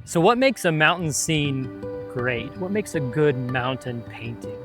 So what makes a mountain scene great? What makes a good mountain painting?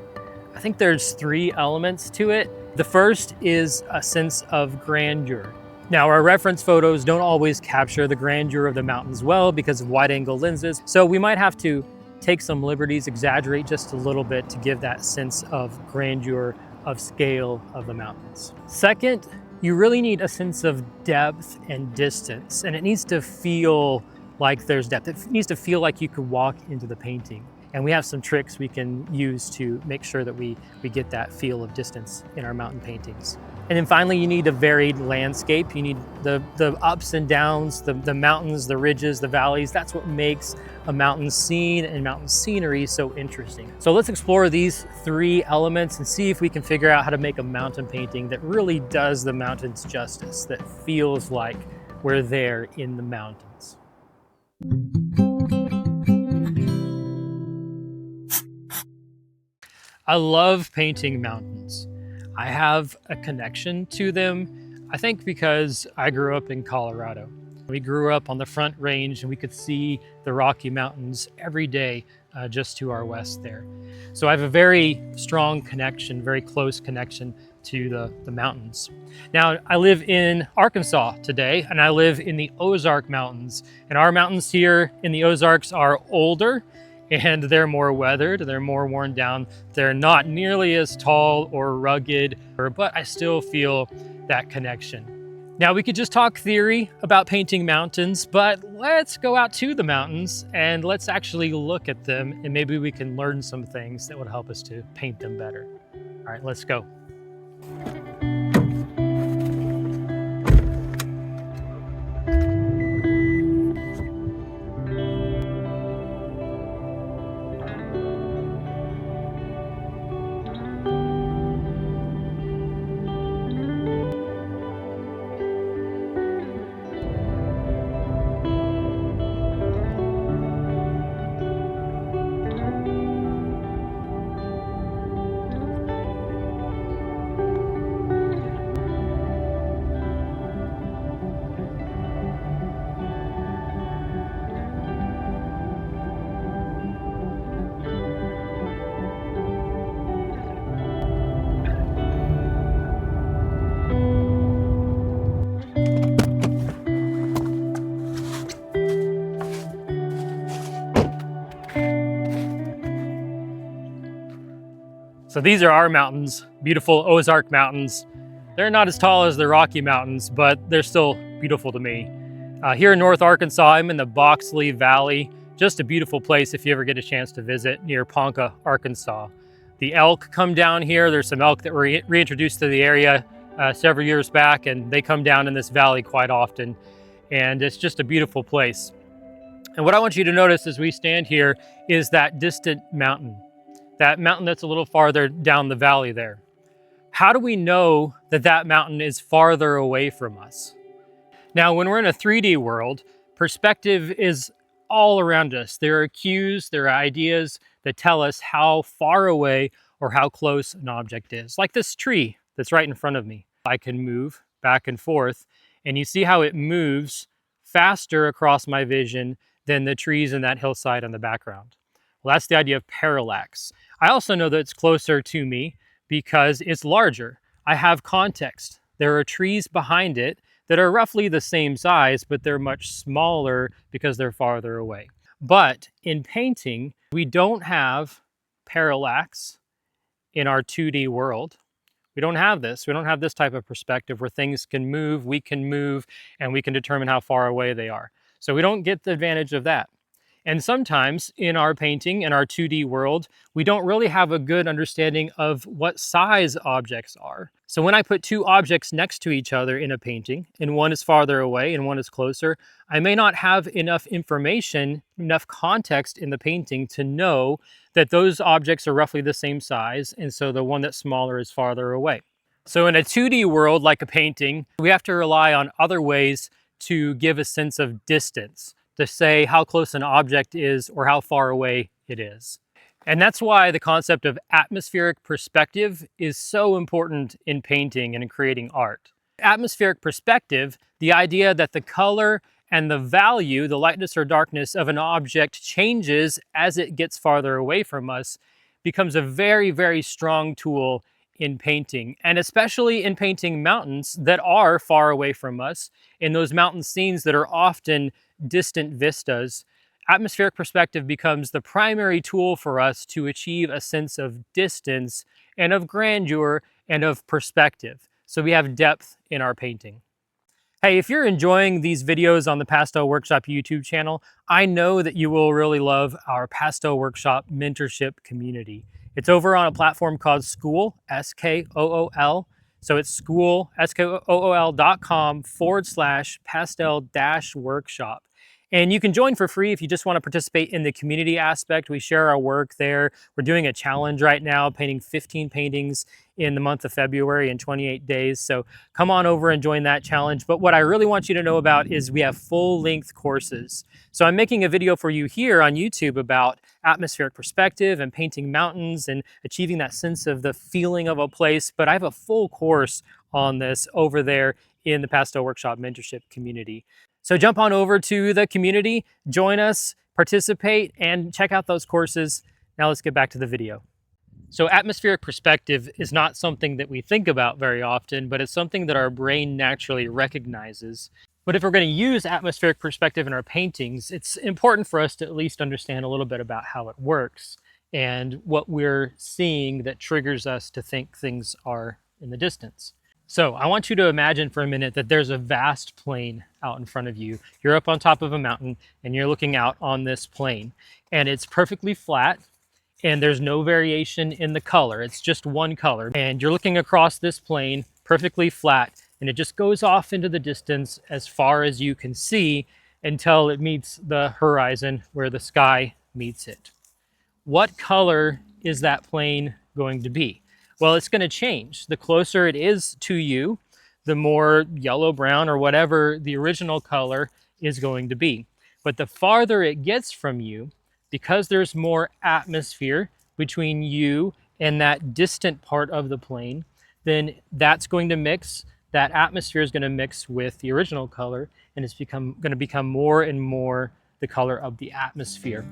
I think there's three elements to it. The first is a sense of grandeur. Now, our reference photos don't always capture the grandeur of the mountains well because of wide angle lenses, so we might have to take some liberties, exaggerate just a little bit to give that sense of grandeur, of scale of the mountains. Second, you really need a sense of depth and distance, and it needs to feel like there's depth. It needs to feel like you could walk into the painting. And we have some tricks we can use to make sure that we get that feel of distance in our mountain paintings. And then finally, you need a varied landscape. You need the ups and downs, the mountains, the ridges, the valleys. That's what makes a mountain scene and mountain scenery so interesting. So let's explore these three elements and see if we can figure out how to make a mountain painting that really does the mountains justice, that feels like we're there in the mountains. I love painting mountains. I have a connection to them, I think because I grew up in Colorado. We grew up on the Front Range and we could see the Rocky Mountains every day just to our west there. So I have a very strong connection, very close connection to the mountains. Now, I live in Arkansas today and I live in the Ozark Mountains. And our mountains here in the Ozarks are older and they're more weathered, they're more worn down. They're not nearly as tall or rugged, but I still feel that connection. Now we could just talk theory about painting mountains, but let's go out to the mountains and let's actually look at them and maybe we can learn some things that would help us to paint them better. All right, let's go. So these are our mountains, beautiful Ozark Mountains. They're not as tall as the Rocky Mountains, but they're still beautiful to me. Here in North Arkansas, I'm in the Boxley Valley. Just a beautiful place if you ever get a chance to visit near Ponca, Arkansas. The elk come down here. There's some elk that were reintroduced to the area several years back, and they come down in this valley quite often. And it's just a beautiful place. And what I want you to notice as we stand here is that distant mountain. That mountain that's a little farther down the valley there. How do we know that that mountain is farther away from us? Now, when we're in a 3D world, perspective is all around us. There are cues, there are ideas that tell us how far away or how close an object is. Like this tree that's right in front of me. I can move back and forth, and you see how it moves faster across my vision than the trees in that hillside on the background. Well, that's the idea of parallax. I also know that it's closer to me because it's larger. I have context. There are trees behind it that are roughly the same size, but they're much smaller because they're farther away. But in painting, we don't have parallax in our 2D world. We don't have this. We don't have this type of perspective where things can move, we can move, and we can determine how far away they are. So we don't get the advantage of that. And sometimes in our painting, in our 2D world, we don't really have a good understanding of what size objects are. So when I put two objects next to each other in a painting, and one is farther away and one is closer, I may not have enough information, enough context in the painting to know that those objects are roughly the same size, and so the one that's smaller is farther away. So in a 2D world like a painting, we have to rely on other ways to give a sense of distance, to say how close an object is or how far away it is. And that's why the concept of atmospheric perspective is so important in painting and in creating art. Atmospheric perspective, the idea that the color And the value, the lightness or darkness of an object changes as it gets farther away from us, becomes a very, very strong tool in painting, and especially in painting mountains that are far away from us, in those mountain scenes that are often distant vistas. Atmospheric perspective becomes the primary tool for us to achieve a sense of distance and of grandeur and of perspective. So we have depth in our painting. Hey, if you're enjoying these videos on the Pastel Workshop YouTube channel, I know that you will really love our Pastel Workshop mentorship community. It's over on a platform called Skool, S-K-O-O-L. So it's Skool, skool.com/pastel-workshop. And you can join for free if you just want to participate in the community aspect. We share our work there. We're doing a challenge right now, painting 15 paintings in the month of February in 28 days. So come on over and join that challenge. But what I really want you to know about is we have full-length courses. So I'm making a video for you here on YouTube about atmospheric perspective and painting mountains and achieving that sense of the feeling of a place. But I have a full course on this over there in the Pastel Workshop mentorship community. So jump on over to the community, join us, participate, and check out those courses. Now let's get back to the video. So atmospheric perspective is not something that we think about very often, but it's something that our brain naturally recognizes. But if we're going to use atmospheric perspective in our paintings, it's important for us to at least understand a little bit about how it works and what we're seeing that triggers us to think things are in the distance. So I want you to imagine for a minute that there's a vast plain out in front of you. You're up on top of a mountain and you're looking out on this plain, and it's perfectly flat and there's no variation in the color. It's just one color. And you're looking across this plain, perfectly flat, and it just goes off into the distance as far as you can see until it meets the horizon where the sky meets it. What color is that plain going to be? Well, it's going to change. The closer it is to you, the more yellow, brown, or whatever the original color is going to be. But the farther it gets from you, because there's more atmosphere between you and that distant part of the plain, then that's going to mix. That atmosphere is going to mix with the original color, and it's going to become more and more the color of the atmosphere.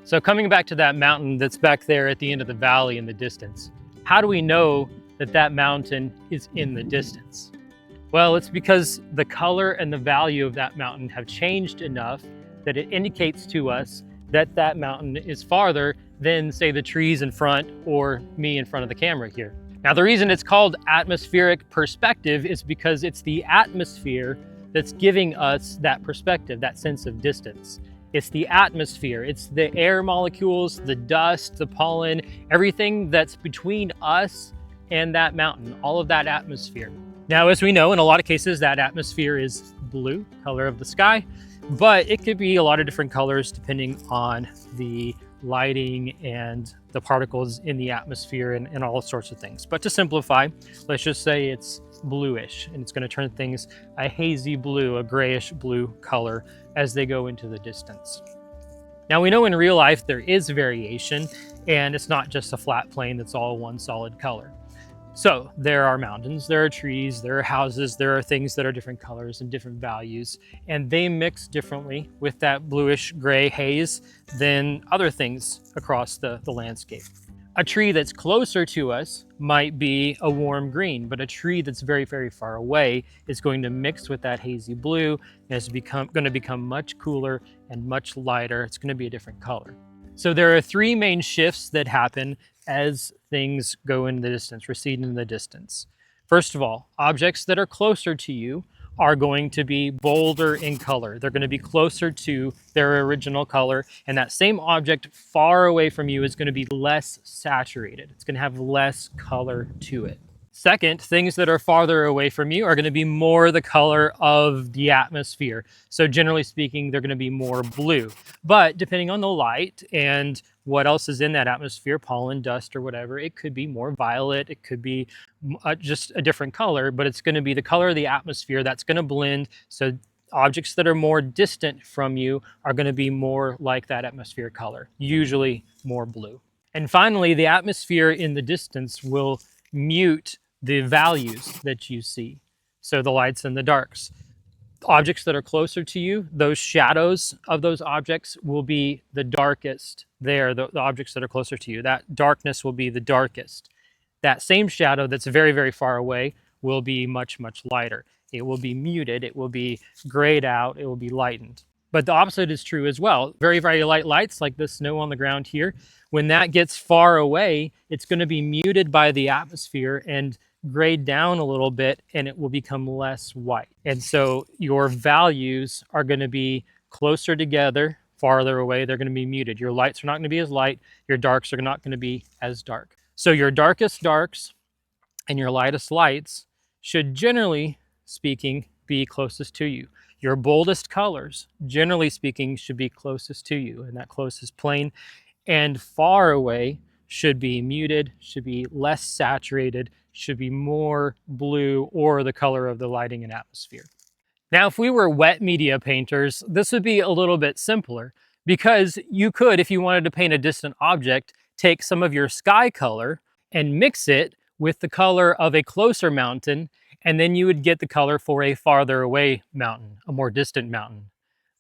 So coming back to that mountain that's back there at the end of the valley in the distance, how do we know that that mountain is in the distance? Well, it's because the color and the value of that mountain have changed enough that it indicates to us that that mountain is farther than, say, the trees in front or me in front of the camera here. Now, the reason it's called atmospheric perspective is because it's the atmosphere that's giving us that perspective, that sense of distance. It's the atmosphere, it's the air molecules, the dust, the pollen, everything that's between us and that mountain, all of that atmosphere. Now, as we know, in a lot of cases, that atmosphere is blue, color of the sky, but it could be a lot of different colors depending on the lighting and the particles in the atmosphere and all sorts of things. But to simplify, let's just say it's bluish, and it's going to turn things a hazy blue, a grayish blue color as they go into the distance. Now, we know in real life there is variation, and it's not just a flat plain that's all one solid color. So there are mountains, there are trees, there are houses, there are things that are different colors and different values, and they mix differently with that bluish gray haze than other things across the landscape. A tree that's closer to us might be a warm green, but a tree that's very, very far away is going to mix with that hazy blue, and it's going to become much cooler and much lighter. It's going to be a different color. So there are three main shifts that happen as things go in the distance, recede in the distance. First of all, objects that are closer to you are going to be bolder in color. They're going to be closer to their original color, and that same object far away from you is going to be less saturated. It's going to have less color to it. Second, things that are farther away from you are going to be more the color of the atmosphere. So generally speaking, they're going to be more blue. But depending on the light and what else is in that atmosphere, pollen, dust, or whatever, it could be more violet, it could be just a different color, but it's going to be the color of the atmosphere that's going to blend. So objects that are more distant from you are going to be more like that atmosphere color, usually more blue. And finally, the atmosphere in the distance will mute the values that you see. So the lights and the darks. Objects that are closer to you, those shadows of those objects will be the darkest there, the objects that are closer to you. That darkness will be the darkest. That same shadow that's very, very far away will be much, much lighter. It will be muted, it will be grayed out, it will be lightened. But the opposite is true as well. Very, very light lights like the snow on the ground here, when that gets far away, it's going to be muted by the atmosphere and grayed down a little bit, and it will become less white. And so your values are going to be closer together, farther away, they're going to be muted. Your lights are not going to be as light, your darks are not going to be as dark. So your darkest darks and your lightest lights should, generally speaking, be closest to you. Your boldest colors, generally speaking, should be closest to you, and that closest plane. And far away should be muted, should be less saturated, should be more blue or the color of the lighting and atmosphere. Now, if we were wet media painters, this would be a little bit simpler, because you could, if you wanted to paint a distant object, take some of your sky color and mix it with the color of a closer mountain, and then you would get the color for a farther away mountain, a more distant mountain.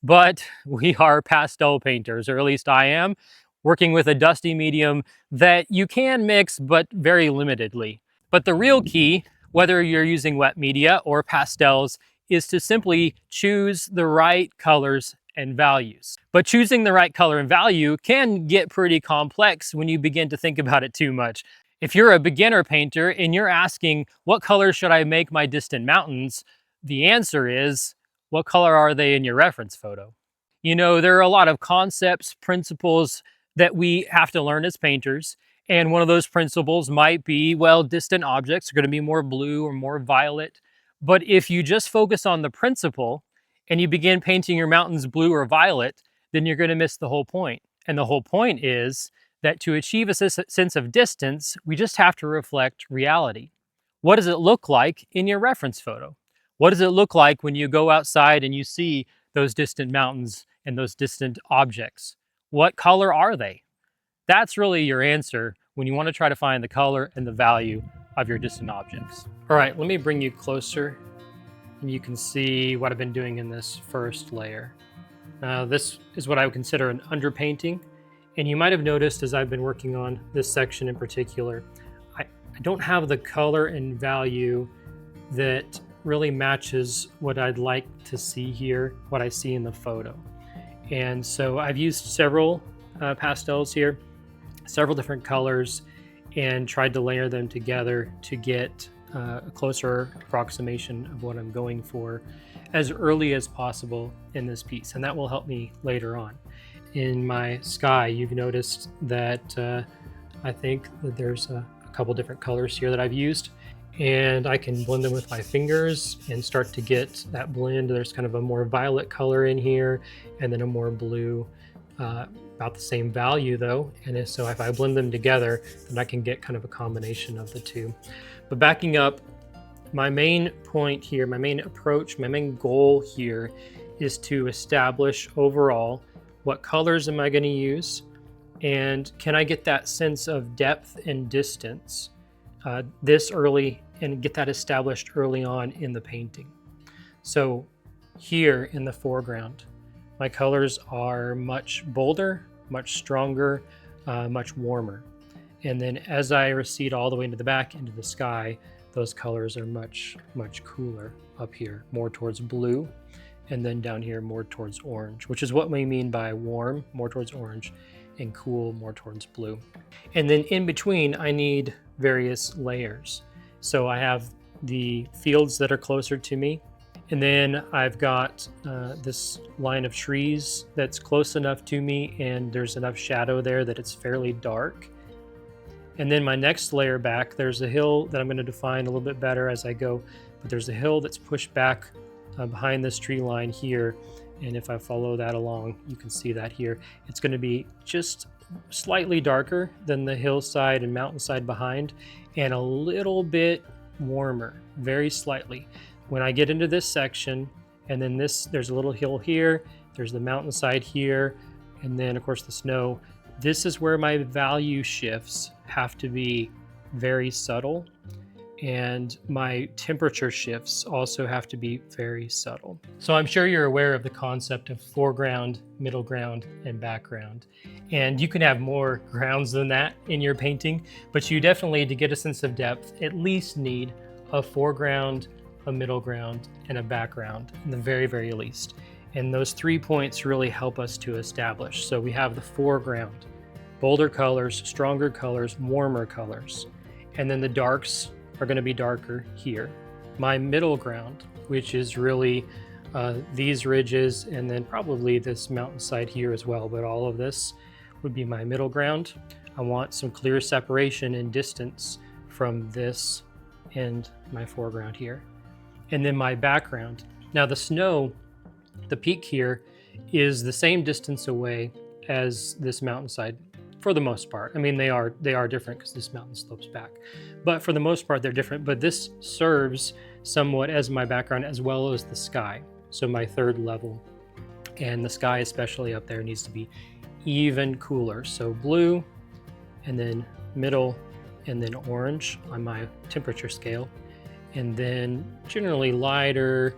But we are pastel painters, or at least I am, working with a dusty medium that you can mix, but very limitedly. But the real key, whether you're using wet media or pastels, is to simply choose the right colors and values. But choosing the right color and value can get pretty complex when you begin to think about it too much. If you're a beginner painter and you're asking, what color should I make my distant mountains? The answer is, what color are they in your reference photo? You know, there are a lot of concepts, principles that we have to learn as painters. And one of those principles might be, well, distant objects are going to be more blue or more violet. But if you just focus on the principle and you begin painting your mountains blue or violet, then you're going to miss the whole point. And the whole point is that to achieve a sense of distance, we just have to reflect reality. What does it look like in your reference photo? What does it look like when you go outside and you see those distant mountains and those distant objects? What color are they? That's really your answer when you want to try to find the color and the value of your distant objects. All right, let me bring you closer and you can see what I've been doing in this first layer. Now, this is what I would consider an underpainting. And you might have noticed as I've been working on this section in particular, I don't have the color and value that really matches what I'd like to see here, what I see in the photo. And so I've used several pastels here, several different colors, and tried to layer them together to get a closer approximation of what I'm going for as early as possible in this piece. And that will help me later on. In my sky, you've noticed that I think that there's a couple different colors here that I've used, and I can blend them with my fingers and start to get that blend. There's kind of a more violet color in here and then a more blue, about the same value though. And so if I blend them together, then I can get kind of a combination of the two. But backing up, my main point here, my main approach, my main goal here is to establish overall what colors am I going to use, and can I get that sense of depth and distance this early and get that established early on in the painting. So here in the foreground, my colors are much bolder, much stronger, much warmer. And then as I recede all the way into the back, into the sky, those colors are much, much cooler up here, more towards blue, and then down here more towards orange, which is what we mean by warm, more towards orange, and cool, more towards blue. And then in between, I need various layers. So I have the fields that are closer to me, and then I've got this line of trees that's close enough to me, and there's enough shadow there that it's fairly dark. And then my next layer back, there's a hill that I'm going to define a little bit better as I go, but there's a hill that's pushed back behind this tree line here. And if I follow that along, you can see that here. It's going to be just slightly darker than the hillside and mountainside behind, and a little bit warmer, very slightly. When I get into this section, and then there's a little hill here, there's the mountainside here, and then of course the snow. This is where my value shifts have to be very subtle, and my temperature shifts also have to be very subtle. So I'm sure you're aware of the concept of foreground, middle ground, and background. And you can have more grounds than that in your painting, but you definitely, to get a sense of depth, at least need a foreground, a middle ground, and a background, in the very, very least. And those 3 points really help us to establish. So we have the foreground, bolder colors, stronger colors, warmer colors. And then the darks are going to be darker here. My middle ground, which is really these ridges and then probably this mountainside here as well, but all of this would be my middle ground. I want some clear separation and distance from this and my foreground here. And then my background. Now the snow, the peak here, is the same distance away as this mountainside for the most part. I mean, they are different because this mountain slopes back, but for the most part they're different. But this serves somewhat as my background as well as the sky. So my third level, and the sky especially up there needs to be even cooler. So blue, and then middle, and then orange on my temperature scale, and then generally lighter,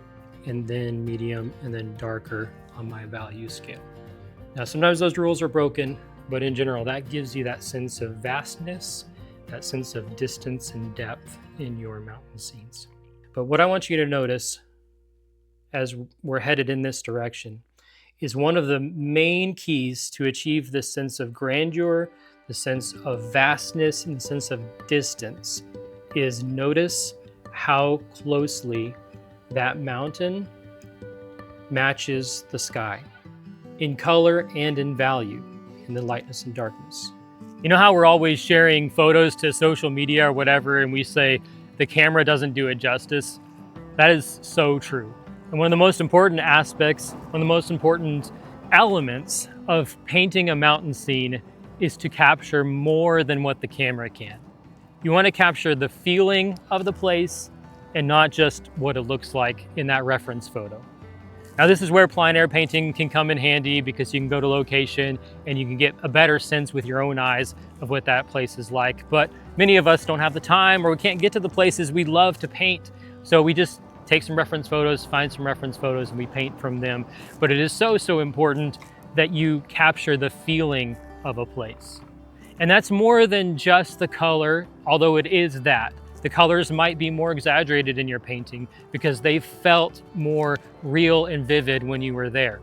and then medium, and then darker on my value scale. Now sometimes those rules are broken, but in general, that gives you that sense of vastness, that sense of distance and depth in your mountain scenes. But what I want you to notice as we're headed in this direction is one of the main keys to achieve this sense of grandeur, the sense of vastness, and the sense of distance is notice how closely that mountain matches the sky in color and in value, in the lightness and darkness. You know how we're always sharing photos to social media or whatever, and we say the camera doesn't do it justice? That is so true. And one of the most important aspects, one of the most important elements of painting a mountain scene is to capture more than what the camera can. You want to capture the feeling of the place and not just what it looks like in that reference photo. Now this is where plein air painting can come in handy, because you can go to location and you can get a better sense with your own eyes of what that place is like. But many of us don't have the time, or we can't get to the places we love to paint. So we just take some reference photos, find some reference photos, and we paint from them. But it is so, so important that you capture the feeling of a place. And that's more than just the color, although it is that. The colors might be more exaggerated in your painting because they felt more real and vivid when you were there.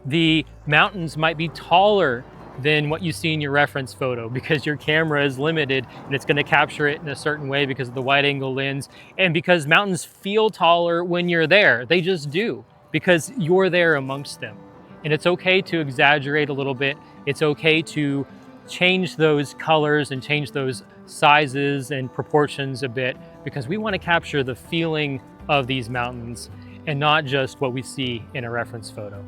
The mountains might be taller than what you see in your reference photo because your camera is limited and it's going to capture it in a certain way because of the wide angle lens, and because mountains feel taller when you're there. They just do, because you're there amongst them. And it's okay to exaggerate a little bit. It's okay to change those colors and change those sizes and proportions a bit, because we want to capture the feeling of these mountains and not just what we see in a reference photo.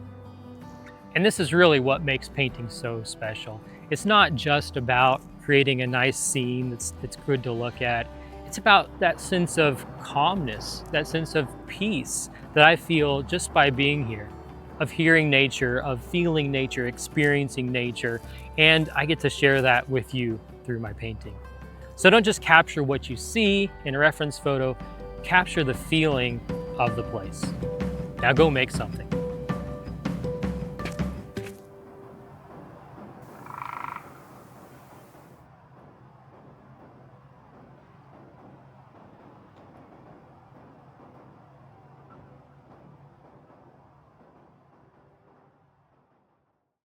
And this is really what makes painting so special. It's not just about creating a nice scene that's good to look at. It's about that sense of calmness, that sense of peace that I feel just by being here, of hearing nature, of feeling nature, experiencing nature, and I get to share that with you through my painting. So don't just capture what you see in a reference photo, capture the feeling of the place. Now go make something.